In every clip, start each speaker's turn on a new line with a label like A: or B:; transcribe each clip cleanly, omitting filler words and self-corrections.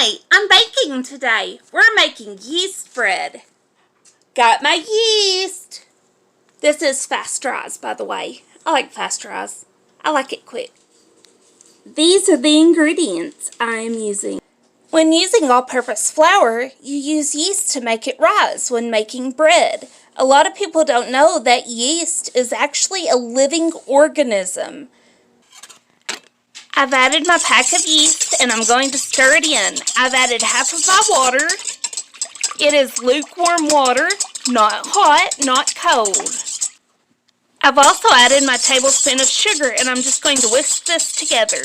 A: Hi, I'm baking today. We're making yeast bread. Got my yeast. This is fast rise, by the way. I like fast rise. I like it quick. These are the ingredients I am using. When using all-purpose flour, you use yeast to make it rise when making bread. A lot of people don't know that yeast is actually a living organism. I've added my pack of yeast and I'm going to stir it in. I've added half of my water. It is lukewarm water, not hot, not cold. I've also added my tablespoon of sugar and I'm just going to whisk this together.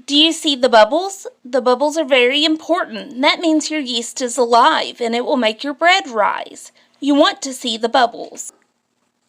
A: Do you see the bubbles? The bubbles are very important. That means your yeast is alive and it will make your bread rise. You want to see the bubbles.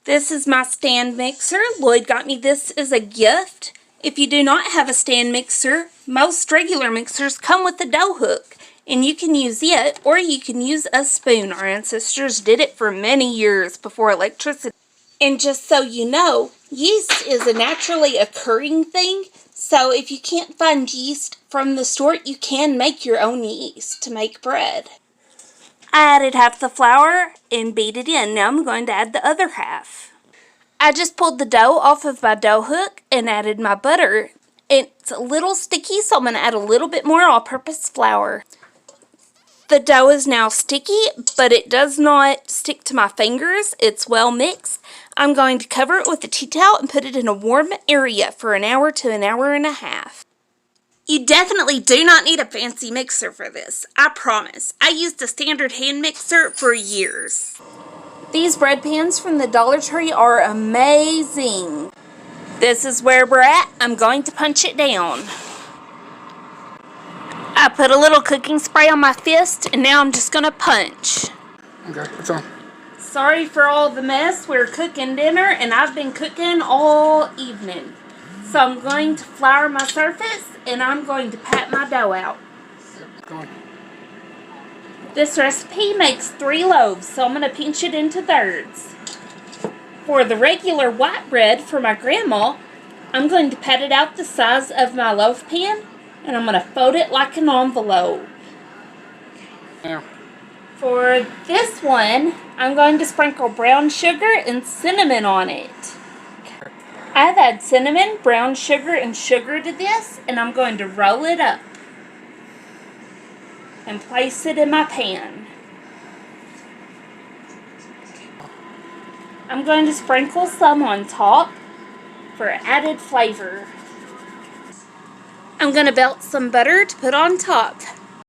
A: This is my stand mixer. Lloyd got me this as a gift. If you do not have a stand mixer, most regular mixers come with a dough hook, and you can use it or you can use a spoon. Our ancestors did it for many years before electricity. And just so you know, yeast is a naturally occurring thing, so if you can't find yeast from the store, you can make your own yeast to make bread. I added half the flour and beat it in. Now I'm going to add the other half. I just pulled the dough off of my dough hook and added my butter. It's a little sticky, so I'm going to add a little bit more all-purpose flour. The dough is now sticky, but it does not stick to my fingers. It's well mixed. I'm going to cover it with a tea towel and put it in a warm area for an hour to an hour and a half. You definitely do not need a fancy mixer for this. I promise. I used a standard hand mixer for years. These bread pans from the Dollar Tree are amazing. This is where we're at. I'm going to punch it down. I put a little cooking spray on my fist and now I'm just going to punch.
B: Okay, what's on?
A: Sorry for all the mess. We're cooking dinner and I've been cooking all evening. So I'm going to flour my surface and I'm going to pat my dough out.
B: Yep, go on.
A: This recipe makes 3 loaves, so I'm going to pinch it into thirds. For the regular white bread for my grandma, I'm going to pat it out the size of my loaf pan, and I'm going to fold it like an envelope.
B: Yeah.
A: For this one, I'm going to sprinkle brown sugar and cinnamon on it. I've added cinnamon, brown sugar, and sugar to this, and I'm going to roll it up and place it in my pan. I'm going to sprinkle some on top for added flavor. I'm going to melt some butter to put on top.